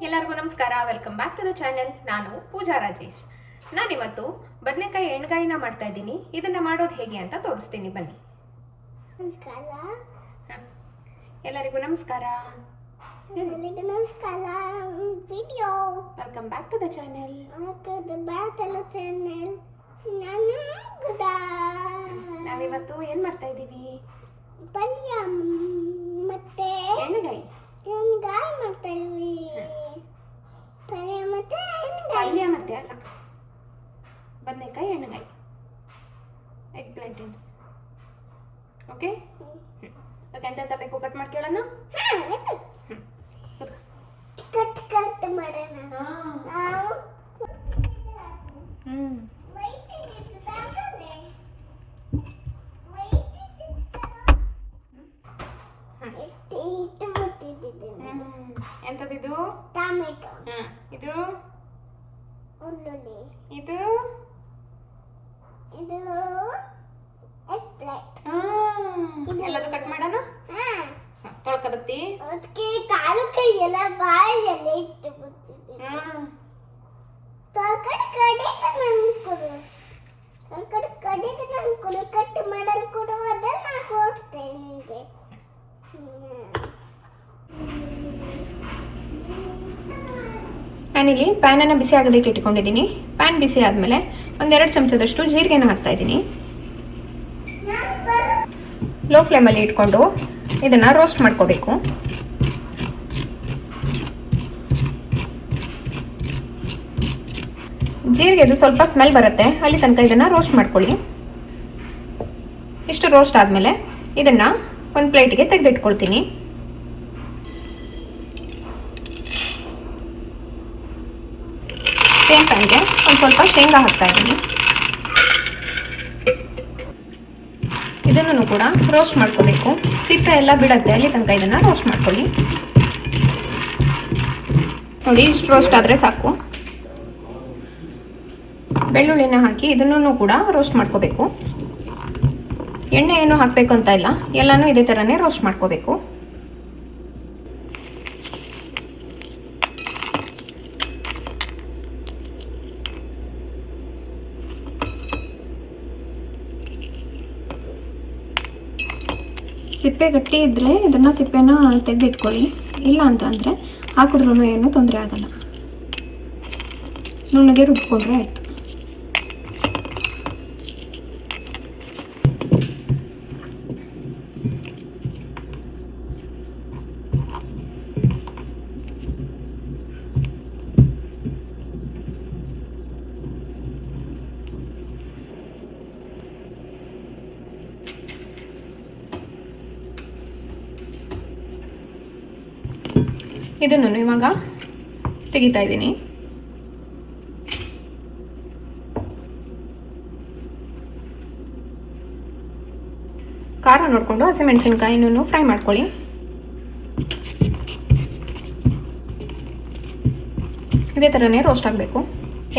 ಎಲ್ಲರಿಗೂ ನಮಸ್ಕಾರ. Welcome back to the channel. ನಾನು ಪೂಜಾ ರಾಜೇಶ್. ನಾನಿವತ್ತು ಬದನೆಕಾಯಿ ಎಣ್ಗಾಯಿನ ಮಾಡ್ತಾ ಇದ್ದೀನಿ. ಇದನ್ನ ಮಾಡೋದು ಹೇಗೆ ಅಂತ ತೋರಿಸ್ತೀನಿ, ಬನ್ನಿ. ನಮಸ್ಕಾರ. ಎಲ್ಲರಿಗೂ ನಮಸ್ಕಾರ. ಎಲ್ಲರಿಗೂ ನಮಸ್ಕಾರ. Video welcome back to the channel. ನಾವಿವತ್ತು ಏನ್ ಮಾಡ್ತಾ ಇದ್ದೀವಿ? ಪಲ್ಯ ಮತ್ತೆ ಎಣ್ಗಾಯಿ ಮಾಡ್ತಾ ಇದ್ವಿ. ಪಲ್ಯ ಮತ್ತೆ ಅಲ್ಲ, ಬದನೆಕಾಯಿ ಎಣ್ಗಾಯಿ, ಎಗ್ ಪ್ಲಾಂಟ್ ಇದು. ಓಕೆ, ಎಂತೆಂತ ಬೇಕು ಕಟ್ ಮಾಡಿ ಕೇಳೋಣ. ಕಟ್ ಮಾಡೋಣ. ಎಂತದಿದು? ಟೊಮೆಟೊ. ಇದು ಉಳ್ಳುಳ್ಳಿ. ಇದು ಎಗ್ ಪ್ಲೇಟ್. ಎಲ್ಲದು ಕಟ್ ಮಾಡೋಣ. ತೊಳ್ಕೊಬತ್ತಿ. ಅದಕ್ಕೆ ಕಾಲು ಕೈ ಎಲ್ಲ ಬಾಯಲ್ಲಿ ಇಟ್ಟು ಬಿಡ್ತಿದ್ದೆ. ಕಟ್ ಮಾಡಲು ಕೊಡುವುದನ್ನ ನಾನು ಕೊಡ್ತೇನೆ ನಿಮಗೆ. ನಾನಿಲ್ಲಿ ಪ್ಯಾನನ್ನು ಬಿಸಿ ಆಗೋದಕ್ಕೆ ಇಟ್ಕೊಂಡಿದ್ದೀನಿ. ಪ್ಯಾನ್ ಬಿಸಿ ಆದಮೇಲೆ ಒಂದೆರಡು ಚಮಚದಷ್ಟು ಜೀರಿಗೆನ ಹಾಕ್ತಾ ಇದ್ದೀನಿ. ಲೋ ಫ್ಲೇಮಲ್ಲಿ ಇಟ್ಕೊಂಡು ಇದನ್ನು ರೋಸ್ಟ್ ಮಾಡ್ಕೋಬೇಕು. ಜೀರಿಗೆದು ಸ್ವಲ್ಪ ಸ್ಮೆಲ್ ಬರುತ್ತೆ, ಅಲ್ಲಿ ತನಕ ಇದನ್ನು ರೋಸ್ಟ್ ಮಾಡ್ಕೊಳ್ಳಿ. ಇಷ್ಟು ರೋಸ್ಟ್ ಆದಮೇಲೆ ಇದನ್ನು ಒಂದು ಪ್ಲೇಟಿಗೆ ತೆಗೆದಿಟ್ಕೊಳ್ತೀನಿ. ಸೇಮ್ ಪ್ಯಾನ್ಗೆ ಒಂದು ಸ್ವಲ್ಪ ಶೇಂಗಾ ಹಾಕ್ತಾ ಇದ್ದೀನಿ. ಇದನ್ನು ಕೂಡ ರೋಸ್ಟ್ ಮಾಡ್ಕೋಬೇಕು. ಸಿಪ್ಪೆ ಎಲ್ಲ ಬಿಡತ್ತೆ, ಅಲ್ಲಿ ತನಕ ಇದನ್ನು ರೋಸ್ಟ್ ಮಾಡ್ಕೊಳ್ಳಿ. ನೋಡಿ, ಇಷ್ಟು ರೋಸ್ಟ್ ಆದರೆ ಸಾಕು. ಬೆಳ್ಳುಳ್ಳಿನ ಹಾಕಿ ಇದನ್ನು ಕೂಡ ರೋಸ್ಟ್ ಮಾಡ್ಕೋಬೇಕು. ಎಣ್ಣೆ ಏನು ಹಾಕಬೇಕು ಅಂತ ಇಲ್ಲ, ಎಲ್ಲನೂ ಇದೇ ಥರನೇ ರೋಸ್ಟ್ ಮಾಡ್ಕೋಬೇಕು. ಸಿಪ್ಪೆ ಗಟ್ಟಿ ಇದ್ದರೆ ಇದನ್ನು ಸಿಪ್ಪೆನ ತೆಗೆದಿಟ್ಕೊಳ್ಳಿ. ಇಲ್ಲ ಅಂತ ಅಂದರೆ ಹಾಕಿದ್ರೂ ಏನೂ ತೊಂದರೆ ಆಗಲ್ಲ, ನುಣ್ಣಗೆ ರುಬ್ಕೊಂಡ್ರೆ ಆಯಿತು. ಇದನ್ನು ಇವಾಗ ತೆಗಿತಾ ಇದ್ದೀನಿ. ಖಾರ ನೋಡಿಕೊಂಡು ಹಸಿಮೆಣಸಿನ್ಕಾಯಿನೂ ಫ್ರೈ ಮಾಡ್ಕೊಳ್ಳಿ. ಇದೇ ಥರನೇ ರೋಸ್ಟ್ ಆಗಬೇಕು,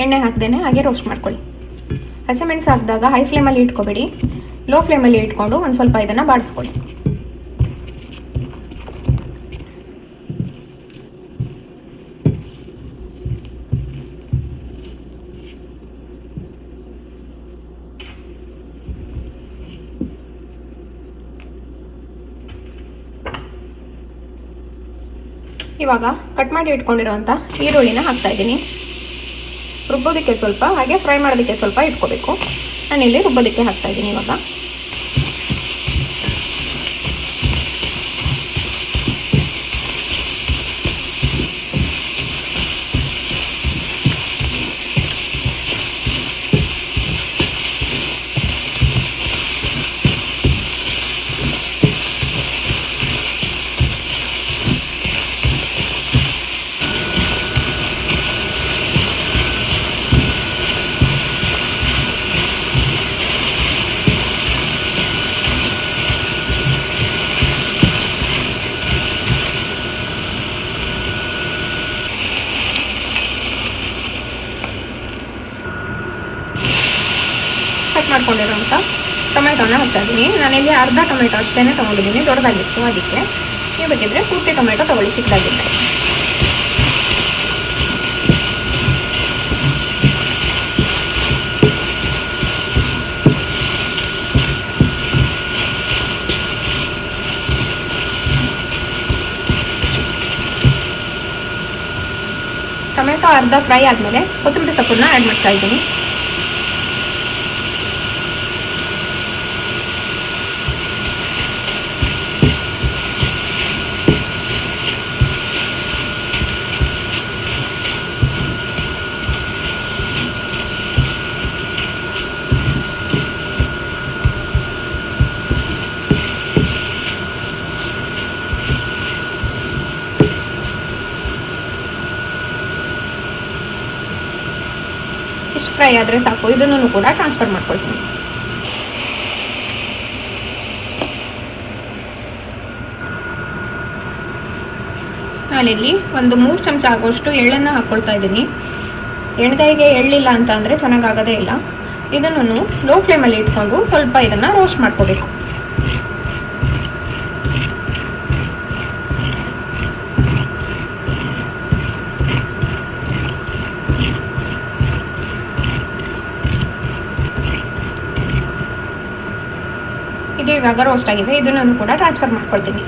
ಎಣ್ಣೆ ಹಾಕ್ದೇನೆ ಹಾಗೆ ರೋಸ್ಟ್ ಮಾಡ್ಕೊಳ್ಳಿ. ಹಸಿಮೆಣಸು ಹಾಕಿದಾಗ ಹೈ ಫ್ಲೇಮಲ್ಲಿ ಇಟ್ಕೊಬೇಡಿ, ಲೋ ಫ್ಲೇಮಲ್ಲಿ ಇಟ್ಕೊಂಡು ಒಂದು ಸ್ವಲ್ಪ ಇದನ್ನು ಬಾಡಿಸ್ಕೊಳ್ಳಿ. ಇವಾಗ ಕಟ್ ಮಾಡಿ ಇಟ್ಕೊಂಡಿರೋಂಥ ಈರುಳ್ಳಿನ ಹಾಕ್ತಾ ಇದ್ದೀನಿ. ರುಬ್ಬೋದಕ್ಕೆ ಸ್ವಲ್ಪ ಹಾಗೆ ಫ್ರೈ ಮಾಡೋದಕ್ಕೆ ಸ್ವಲ್ಪ ಇಟ್ಕೋಬೇಕು. ನಾನಿಲ್ಲಿ ರುಬ್ಬೋದಕ್ಕೆ ಹಾಕ್ತಾ ಇದ್ದೀನಿ. ಇವಾಗ ಮಾಡ್ಕೊಂಡಿರೋಂಥ ಟೊಮೆಟೊನ ಹಾಕ್ತಾ ಇದ್ದೀನಿ. ನಾನಿಲ್ಲಿ ಅರ್ಧ ಟೊಮೆಟೊ ಅಷ್ಟೇ ತೊಗೊಂಡಿದ್ದೀನಿ, ದೊಡ್ಡದಾಗಿತ್ತು. ಅದಕ್ಕೆ ನೀವು ಬೇಕಿದ್ರೆ ಪೂರ್ತಿ ಟೊಮೆಟೊ ತೊಗೊಳ್ಳಿ, ಚಿಕ್ಕದಾಗಿದ್ದರೆ. ಟೊಮೆಟೊ ಅರ್ಧ ಫ್ರೈ ಆದಮೇಲೆ ಕೊತ್ತಂಬರಿ ಸೊಪ್ಪನ್ನ ಆ್ಯಡ್ ಮಾಡ್ತಾ ಇದ್ದೀನಿ. ಇಷ್ಟು ಫ್ರೈ ಆದರೆ ಸಾಕು. ಇದನ್ನು ಕೂಡ ಟ್ರಾನ್ಸ್ಫರ್ ಮಾಡ್ಕೊಳ್ತೀನಿ. ನಾನಿಲ್ಲಿ ಒಂದು 3 ಚಮಚ ಆಗುವಷ್ಟು ಎಳ್ಳನ್ನು ಹಾಕ್ಕೊಳ್ತಾ ಇದ್ದೀನಿ. ಎಣ್ಗಾಯಿಗೆ ಎಳ್ಳಿಲ್ಲ ಅಂತ ಅಂದರೆ ಚೆನ್ನಾಗಾಗೋದೇ ಇಲ್ಲ. ಇದನ್ನು ಲೋ ಫ್ಲೇಮಲ್ಲಿ ಇಟ್ಕೊಂಡು ಸ್ವಲ್ಪ ಇದನ್ನು ರೋಸ್ಟ್ ಮಾಡ್ಕೋಬೇಕು. ಇದು ಇವಾಗ ರೋಸ್ಟ್ ಆಗಿದೆ. ಇದನ್ನು ಕೂಡ ಟ್ರಾನ್ಸ್ಫರ್ ಮಾಡ್ಕೊಳ್ತೀನಿ.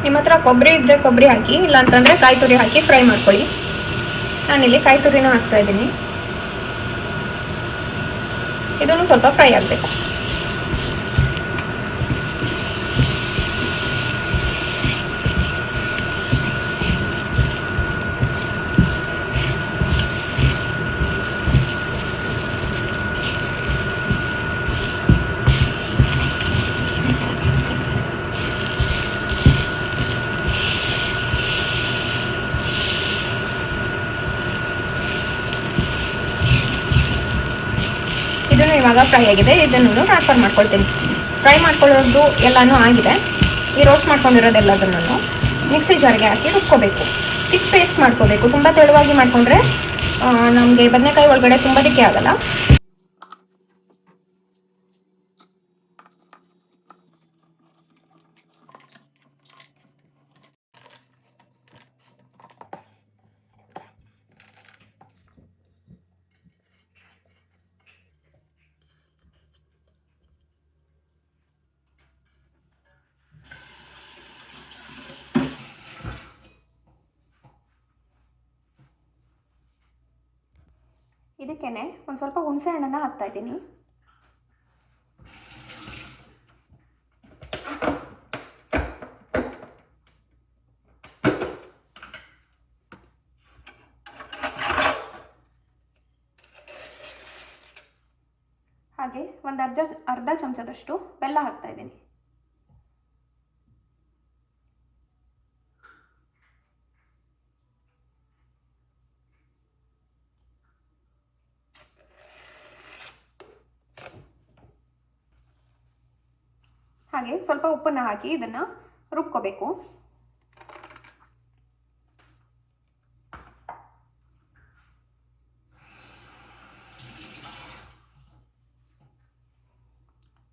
ನಿಮ್ಮ ಹತ್ರ ಕೊಬ್ಬರಿ ಇದ್ದರೆ ಕೊಬ್ಬರಿ ಹಾಕಿ, ಇಲ್ಲ ಅಂತಂದರೆ ಕಾಯಿ ತುರಿ ಹಾಕಿ ಫ್ರೈ ಮಾಡ್ಕೊಳ್ಳಿ. ನಾನಿಲ್ಲಿ ಕಾಯಿ ತುರಿನ ಹಾಕ್ತಾ ಇದ್ದೀನಿ. ಇದನ್ನು ಸ್ವಲ್ಪ ಫ್ರೈ ಆಗಬೇಕು. ಇದನ್ನು ಇವಾಗ ಫ್ರೈ ಆಗಿದೆ. ಇದನ್ನು ಟ್ರಾನ್ಸ್ಫರ್ ಮಾಡ್ಕೊಳ್ತೀನಿ. ಫ್ರೈ ಮಾಡ್ಕೊಳ್ಳೋದು ಎಲ್ಲನೂ ಆಗಿದೆ. ಈ ರೋಸ್ಟ್ ಮಾಡ್ಕೊಂಡಿರೋದೆಲ್ಲದನ್ನು ಮಿಕ್ಸಿ ಜಾರ್ಗೆ ಹಾಕಿ ರುಬ್ಕೋಬೇಕು. ತಿಕ್ ಪೇಸ್ಟ್ ಮಾಡ್ಕೋಬೇಕು. ತುಂಬ ತೆಳುವಾಗಿ ಮಾಡಿಕೊಂಡ್ರೆ ನಮಗೆ ಬದನೆಕಾಯಿ ಒಳಗಡೆ ತುಂಬೋದಕ್ಕೆ ಆಗಲ್ಲ. ಇದಕ್ಕೇನೆ ಒಂದು ಸ್ವಲ್ಪ ಹುಣಸೆ ಹಣ್ಣನ್ನು ಹಾಕ್ತಾ ಇದ್ದೀನಿ. ಹಾಗೆ ಒಂದು ಅರ್ಧ ಚಮಚದಷ್ಟು ಬೆಲ್ಲ ಹಾಕ್ತಾ ಇದ್ದೀನಿ. ಹಾಗೆ ಸ್ವಲ್ಪ ಉಪ್ಪನ್ನು ಹಾಕಿ ಇದನ್ನು ರುಬ್ಕೋಬೇಕು.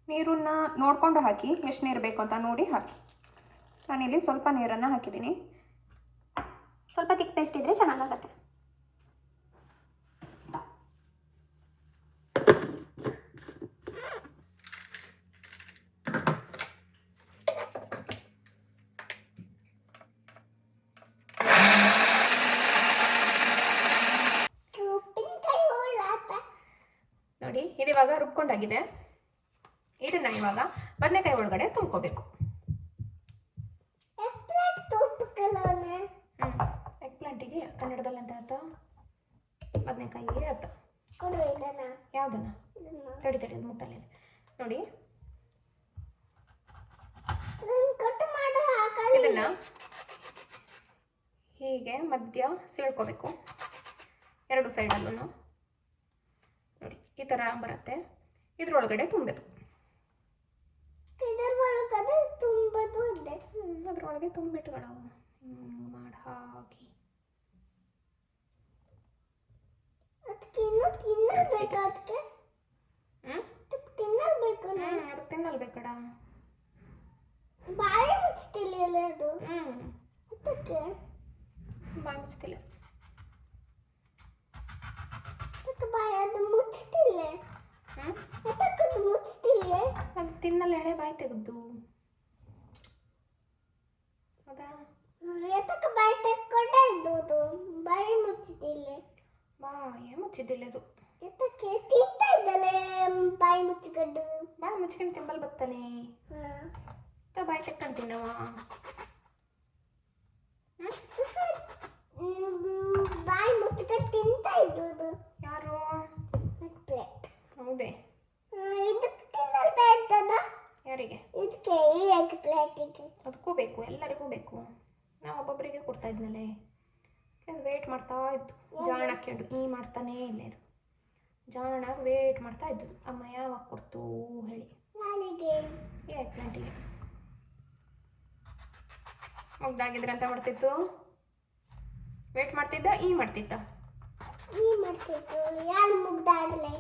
ನೀರನ್ನು ನೋಡಿಕೊಂಡು ಹಾಕಿ, ಎಷ್ಟು ನೀರು ಬೇಕು ಅಂತ ನೋಡಿ ಹಾಕಿ. ನಾನಿಲ್ಲಿ ಸ್ವಲ್ಪ ನೀರನ್ನು ಹಾಕಿದ್ದೀನಿ. ಸ್ವಲ್ಪ ತಿಕ್ ಪೇಸ್ಟ್ ಇದ್ರೆ ಚೆನ್ನಾಗಾಗತ್ತೆ. ನೋಡಿ, ಇದಿವಾಗ ರುಬ್ಕೊಂಡಾಗಿದೆ. ಇದನ್ನ ಇವಾಗ ಬದನೆಕಾಯಿ ಒಳಗಡೆ ತುಂಬ್ಕೋಬೇಕು. ಎಗ್ ಪ್ಲಾಂಟಿಗೆ ಕನ್ನಡದಲ್ಲಿ ಅಂತ ಅರ್ಥ, ಬದನೆಕಾಯಿಗೆ ಅರ್ಥ. ಯಾವ್ದನ್ನ? ತಡಿ ಮುಟ್ಟಲ್ಲಿ ನೋಡಿ. ಇದನ್ನ ಹೀಗೆ ಮಧ್ಯ ಸೀಳ್ಕೋಬೇಕು, ಎರಡು ಸೈಡಲ್ಲೂ ನೋಡಿ. ಈ ಥರ ಬರುತ್ತೆ. ಇದ್ರೊಳಗಡೆ ತುಂಬಬೇಕು. ಅದ್ರೊಳಗೆ ತುಂಬಿಟ್ಗಳು ಮಾಡಿ ಹಾಕಿ. ಅದಕ್ಕೆ ತಿನ್ನಲ್ಬೇಕಡ. ಬಾಯಿ ಮುಚ್ತಿಲ್ಲ ಅದು. ಬಾಯಿ ಮುಚ್ತಿಲ್ಲ. ಬಾಯಿ ಅದು ಮುಚ್ತಿಲ್ಲ. ಮುಚ್ತಿಲ್ಲ. ಅದು ತಿನ್ನಲ್ಲ, ಎಳೆ ಬಾಯಿ ತೆಗೆದು. ಹೌದಾ? ಬಾಯಿ ತೆಕ್ಕೊಂಡೆ ಇದ್ದು ಇದ್ದದ್ದು ಬಾಯಿ ಮುಚ್ಚಿದಿಲ್ಲ. ಬಾಯಿ ಮುಚ್ಚಿದ್ದಿಲ್ಲ ಅದು. ಇದಕ್ಕೆ ತಿಂತಾ ಇದ್ದಲೆ ಬಾಯಿ ಮುಚ್ಚಿಕೊಂಡು. ಬಾಯಿ ಮುಚ್ಕೊಂಡು ತಿಂಬಲ್ ಬರ್ತಾನೆ. ಬಾಯಿ ತೆಕ್ಕಂತೀನವ. ಬಾಯಿ ಮುಚ್ಚಿಕೊಂಡು ತಿಂತಾ ಇದ್ದದ್ದು ಯಾರು? ಪ್ಲೇಟ್. ಹೌದೇ? ಇದಕ್ಕೆ ತಿನ್ನಲು ಬೇಡ್ತದ. ಯಾರಿಗೆ? ಇದಕ್ಕೆ ಈ ಎಗ್ ಪ್ಲೇಟಿಗೆ. ಅದಕ್ಕೂ ಬೇಕು, ಎಲ್ಲರಿಗೂ ಬೇಕು. ನಾವು ಒಬ್ಬೊಬ್ಬರಿಗೆ ಕೊಡ್ತಾ ಇದ್ನಲ್ಲೇ. ಅದು ವೇಟ್ ಮಾಡ್ತಾ ಇದ್ದು ಜಾಣ ಹಾಕ್ಕೊಂಡು ಮಾಡ್ತಾನೇ ಇಲ್ಲ ಇದು. ಜಾಣಾಗಿ ವೇಟ್ ಮಾಡ್ತಾ ಇದ್ದು ಅಮ್ಮ ಯಾವಾಗ ಕೊಡ್ತು ಹೇಳಿ. ಯಾರಿಗೆ? ಈ ಎಗ್ ಪ್ಲಾಂಟಿಗೆ. ಮುಗ್ದಾಗಿದ್ರೆ ಅಂತ ಮಾಡ್ತಿತ್ತು, ವೇಟ್ ಮಾಡ್ತಿದ್ದ, ಮಾಡ್ತಿದ್ದ. ಮಾಡ್ತಿತ್ತು. ಯಾರು ಮುಗ್ದಾಗಲೇ?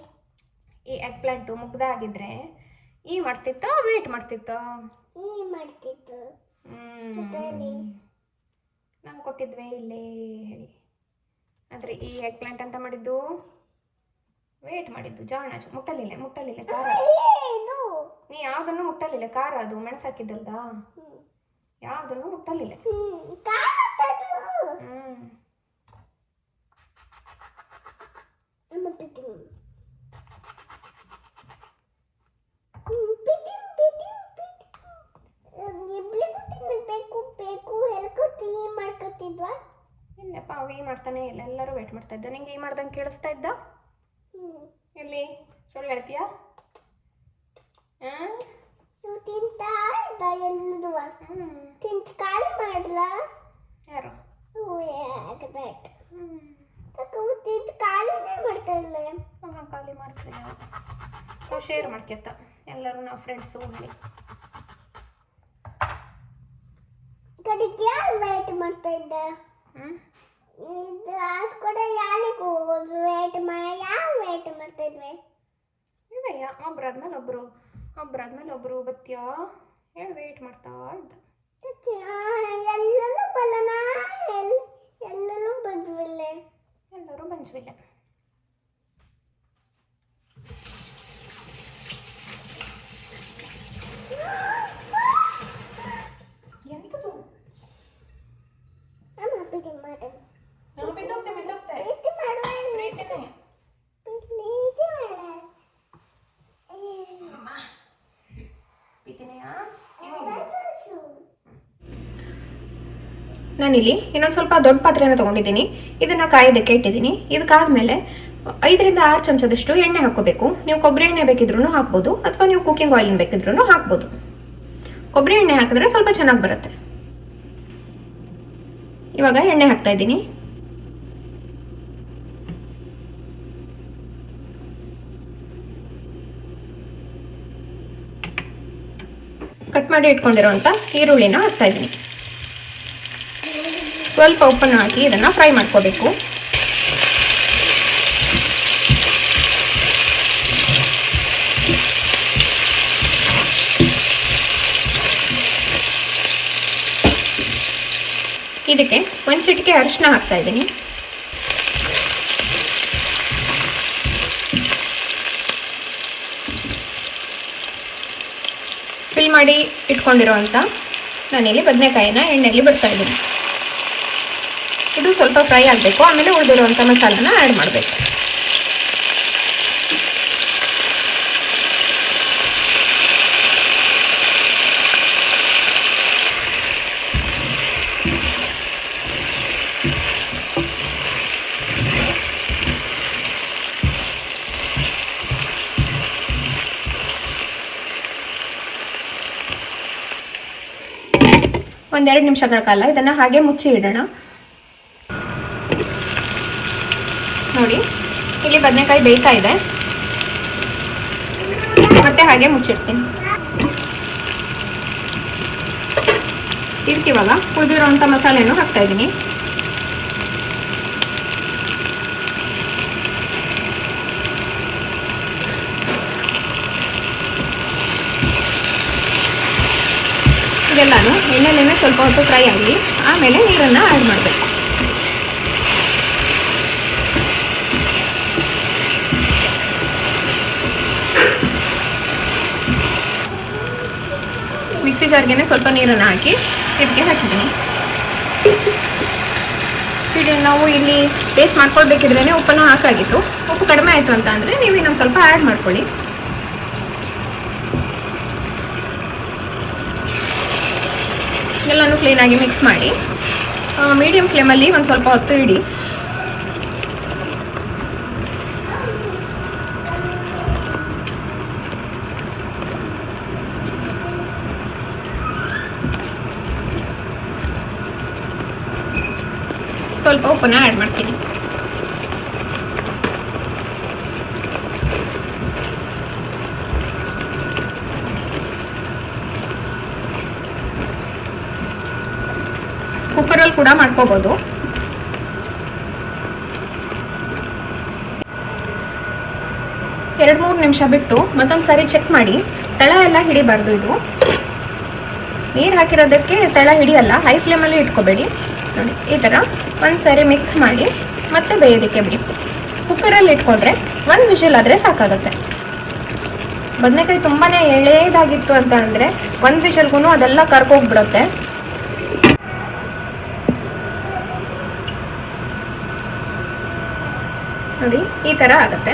ಈ ಎಗ್ ಪ್ಲಾಂಟು ಮುಗ್ದಾಗಿದ್ರೆ ಮಾಡ್ತಿತ್ತ, ವೇಟ್ ಮಾಡ್ತಿತ್ತ? ಮಾಡ್ತಿತ್ತು. ನಾವು ಕೊಟ್ಟಿದ್ವಿ ಇಲ್ಲೇ ಹೇಳಿ. ಆದರೆ ಈ ಎಗ್ ಪ್ಲಾಂಟ್ ಅಂತ ಮಾಡಿದ್ದು ವೇಟ್ ಮಾಡಿದ್ದು. ಜಾಣ ಮುಟ್ಟಲಿಲ್ಲ ಖಾರ. ನೀ ಯಾವುದನ್ನು ಮುಟ್ಟಲಿಲ್ಲ, ಖಾರ ಅದು ಮೆಣಸು ಹಾಕಿದ್ದಲ್ದ, ಯಾವುದನ್ನು ಮುಟ್ಟಲಿಲ್ಲ. ಇಲ್ಲಪ್ಪ ಅವು ಮಾಡ್ತಾನೆ ಇಲ್ಲ, ಎಲ್ಲರೂ ವೇಟ್ ಮಾಡ್ತಾ ಇದ್ದ. ನಿಂಗೆ ಮಾಡ್ದಂಗೆ ಕೇಳಿಸ್ತಾ ಇದ್ದ? ಎಲ್ಲಿ ಸುಳ್ಳು ಹೇಳ್ತೀಯಾ? ತಿಂತಾ ಇದ್ದ ಎಲ್ಲದು. ತಿಂತ ಖಾಲಿ ಮಾಡ್ಲ ಯಾರು? ತಿಂತ ಖಾಲಿನೇ ಮಾಡ್ತಾ ಇಲ್ಲ. ಖಾಲಿ ಮಾಡ್ತೀವಿ ನಾವು ಶೇರ್ ಮಾಡ್ಕೊತ ಎಲ್ಲರೂ ನಾವು ಫ್ರೆಂಡ್ಸು ಹೇಳಿ. ಕಡೆಗೆ ಯಾರು ವೇಟ್ ಮಾಡ್ತಾ ಇದ್ದ? ಇದು ಕೂಡ ಯಾರಿಗೂ ವೇಟ್ ಯಾವ ವೇಟ್ ಮಾಡ್ತಾ ಇದ್ವಿ? ಇವಯ್ಯ ಒಬ್ರಾದ್ಮೇಲೆ ಒಬ್ರು ಬತ್ತೀಯಾ ಹೇಳಿ ವೇಟ್ ಮಾಡ್ತಾ ಇದ್ದ. ಎಲ್ಲರೂ ಬಲ್ಲನ ಎಲ್ಲರೂ ಬಂದ್ವಿಲ್ಲ. ಎಲ್ಲರೂ ಬಂದ್ವಿಲ್ಲ. ಎಂತದು? ನಾನಿಲ್ಲಿ ಇನ್ನೊಂದು ಸ್ವಲ್ಪ ದೊಡ್ಡ ಪಾತ್ರೆನ ತೊಗೊಂಡಿದ್ದೀನಿ. ಇದನ್ನು ಕಾಯೋದಕ್ಕೆ ಇಟ್ಟಿದ್ದೀನಿ. ಇದಕ್ಕಾದ್ಮೇಲೆ 5 ರಿಂದ 6 ಚಮಚದಷ್ಟು ಎಣ್ಣೆ ಹಾಕೋಬೇಕು. ನೀವು ಕೊಬ್ಬರಿ ಎಣ್ಣೆ ಬೇಕಿದ್ರೂ ಹಾಕ್ಬೋದು, ಅಥವಾ ನೀವು ಕುಕ್ಕಿಂಗ್ ಆಯಿಲ್ ಬೇಕಿದ್ರೂ ಹಾಕ್ಬೋದು. ಕೊಬ್ಬರಿ ಎಣ್ಣೆ ಹಾಕಿದ್ರೆ ಸ್ವಲ್ಪ ಚೆನ್ನಾಗಿ ಬರುತ್ತೆ. ಇವಾಗ ಎಣ್ಣೆ ಹಾಕ್ತಾ ಇದ್ದೀನಿ. ಕಟ್ ಮಾಡಿ ಇಟ್ಕೊಂಡಿರೋಂಥ ಈರುಳ್ಳಿನ ಹಾಕ್ತಾ ಇದ್ದೀನಿ. ಸ್ವಲ್ಪ ಉಪ್ಪನ್ನು ಹಾಕಿ ಇದನ್ನು ಫ್ರೈ ಮಾಡ್ಕೋಬೇಕು. ಇದಕ್ಕೆ 1 ಚಿಟಿಕೆ ಅರಿಶಿನ ಹಾಕ್ತಾ ಇದ್ದೀನಿ. ಫಿಲ್ ಮಾಡಿ ಇಟ್ಕೊಂಡಿರೋಂಥ ನಾನಿಲ್ಲಿ ಬದನೆಕಾಯಿನ ಎಣ್ಣೆಯಲ್ಲಿ ಬಿಡ್ತಾ ಇದ್ದೀನಿ. ಇದು ಸ್ವಲ್ಪ ಫ್ರೈ ಆಗಬೇಕು. ಆಮೇಲೆ ಉಳಿದಿರುವಂಥ ಮಸಾಲನ ಆ್ಯಡ್ ಮಾಡಬೇಕು. ಒಂದೆರಡು ನಿಮಿಷಗಳ ಕಾಲ ಇದನ್ನು ಹಾಗೆ ಮುಚ್ಚಿ ಇಡೋಣ. ನೋಡಿ, ಇಲ್ಲಿ ಬದನೆಕಾಯಿ ಬೇಯ್ತಾ ಇದೆ. ಮತ್ತೆ ಹಾಗೆ ಮುಚ್ಚಿಡ್ತೀನಿ. ಇದಕ್ಕೆ ಇವಾಗ ಉಳಿದಿರೋಂಥ ಮಸಾಲೆಯನ್ನು ಹಾಕ್ತಾ ಇದ್ದೀನಿ. ಇದೆಲ್ಲಾನು ಎಣ್ಣೆಲೇನೆ ಸ್ವಲ್ಪ ಹೊತ್ತು ಫ್ರೈ ಆಗಲಿ. ಆಮೇಲೆ ನೀರನ್ನು ಆ್ಯಡ್ ಮಾಡಬೇಕು. ಮಿಕ್ಸಿ ಜಾರ್ಗೆ ಸ್ವಲ್ಪ ನೀರನ್ನು ಹಾಕಿ ಇದಕ್ಕೆ ಹಾಕಿದ್ದೀನಿ. ನಾವು ಇಲ್ಲಿ ಪೇಸ್ಟ್ ಮಾಡ್ಕೊಳ್ಬೇಕಿದ್ರೇ ಉಪ್ಪನ್ನು ಹಾಕಾಗಿತ್ತು. ಉಪ್ಪು ಕಡಿಮೆ ಆಯಿತು ಅಂತ ಅಂದರೆ ನೀವು ಇನ್ನೊಂದು ಸ್ವಲ್ಪ ಆ್ಯಡ್ ಮಾಡ್ಕೊಳ್ಳಿ. ಎಲ್ಲನೂ ಕ್ಲೀನಾಗಿ ಮಿಕ್ಸ್ ಮಾಡಿ ಮೀಡಿಯಮ್ ಫ್ಲೇಮಲ್ಲಿ ಒಂದು ಸ್ವಲ್ಪ ಹೊತ್ತು ಇಡಿ. ಸ್ವಲ್ಪ ಉಪ್ಪನ್ನ ಆ್ಯಡ್ ಮಾಡ್ತೀನಿ. ಕುಕ್ಕರಲ್ಲಿ ಕೂಡ ಮಾಡ್ಕೋಬಹುದು. ಎರಡು ಮೂರು ನಿಮಿಷ ಬಿಟ್ಟು ಮತ್ತೊಂದು ಸಾರಿ ಚೆಕ್ ಮಾಡಿ. ತಳ ಎಲ್ಲ ಹಿಡಿಬಾರ್ದು. ಇದು ನೀರು ಹಾಕಿರೋದಕ್ಕೆ ತಳ ಹಿಡಿಯಲ್ಲ. ಹೈ ಫ್ಲೇಮಲ್ಲಿ ಇಟ್ಕೋಬೇಡಿ. ನೋಡಿ ಈ ಥರ ಒಂದು ಸಾರಿ ಮಿಕ್ಸ್ ಮಾಡಿ ಮತ್ತೆ ಬೇಯೋದಕ್ಕೆ ಬಿಡಿ. ಕುಕ್ಕರಲ್ಲಿ ಇಟ್ಕೊಂಡ್ರೆ ಒಂದು ವಿಷಲ್ ಆದರೆ ಸಾಕಾಗುತ್ತೆ. ಬದನೆಕಾಯಿ ತುಂಬಾ ಎಳೆದಾಗಿತ್ತು ಅಂತ ಅಂದರೆ ಒಂದು ವಿಷಲ್ಗೂ ಅದೆಲ್ಲ ಕರ್ಕೋಗ್ಬಿಡುತ್ತೆ. ನೋಡಿ ಈ ಥರ ಆಗುತ್ತೆ.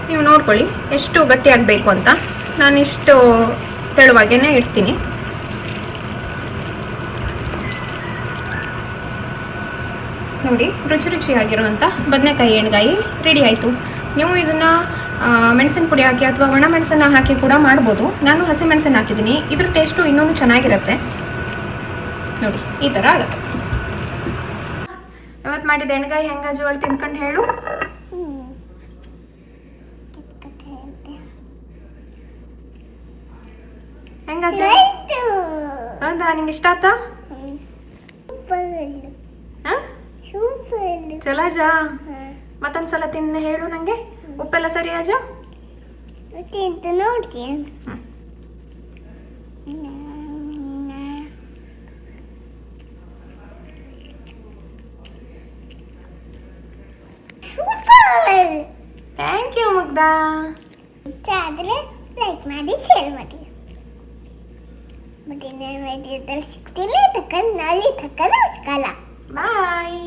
ನೀವು ನೋಡ್ಕೊಳ್ಳಿ ಎಷ್ಟು ಗಟ್ಟಿ ಆಗಬೇಕು ಅಂತ. ನಾನಿಷ್ಟು ತೆಳುವಾಗೇನೆ ಇಡ್ತೀನಿ. ನೋಡಿ ರುಚಿ ರುಚಿಯಾಗಿರುವಂಥ ಬದನೆಕಾಯಿ ಎಣ್ಗಾಯಿ ರೆಡಿ ಆಯಿತು. ನೀವು ಇದನ್ನು ಮೆಣಸಿನ ಪುಡಿ ಹಾಕಿ ಅಥವಾ ಒಣ ಮೆಣಸನ್ನು ಹಾಕಿ ಕೂಡ ಮಾಡ್ಬೋದು. ನಾನು ಹಸಿ ಮೆಣಸನ್ನು ಹಾಕಿದ್ದೀನಿ. ಇದ್ರ ಟೇಸ್ಟು ಇನ್ನೂ ಚೆನ್ನಾಗಿರುತ್ತೆ. ನೋಡಿ ಈ ಥರ ಆಗುತ್ತೆ. ಇವತ್ತು ಮಾಡಿದ ಎಣ್ಗಾಯಿ ಹೆಂಗಾಜು ಅಲ್ಲಿ ತಿನ್ಕೊಂಡು ಹೇಳು. ಹೆಂಗಾಜು? ಹೌದಾ, ನಿಂಗೆ ಇಷ್ಟ ಆಯ್ತಾ? ಚಲೋ ಅಜ್ಜ. ಮತ್ತೊಂದ್ಸಲ ತಿನ್ನ ಹೇಳು ನಂಗೆ. ಉಪ್ಪೆಲ್ಲ ಸರಿ ಅಜ್ಜ? ನೋಡ್ತೀನಿ. ಥ್ಯಾಂಕ್ ಯು ಮುಗ್ಧ. ಇಷ್ಟ ಆದರೆ ಲೈಕ್ ಮಾಡಿ, ಶೇರ್ ಮಾಡಿ. ಮತ್ತೆ ಸಿಗ್ತಿಲ್ಲ ತಕ್ಕ ನಾಳೆ ತಕ್ಕ ನಮಸ್ಕಾರ. ಬಾಯ್.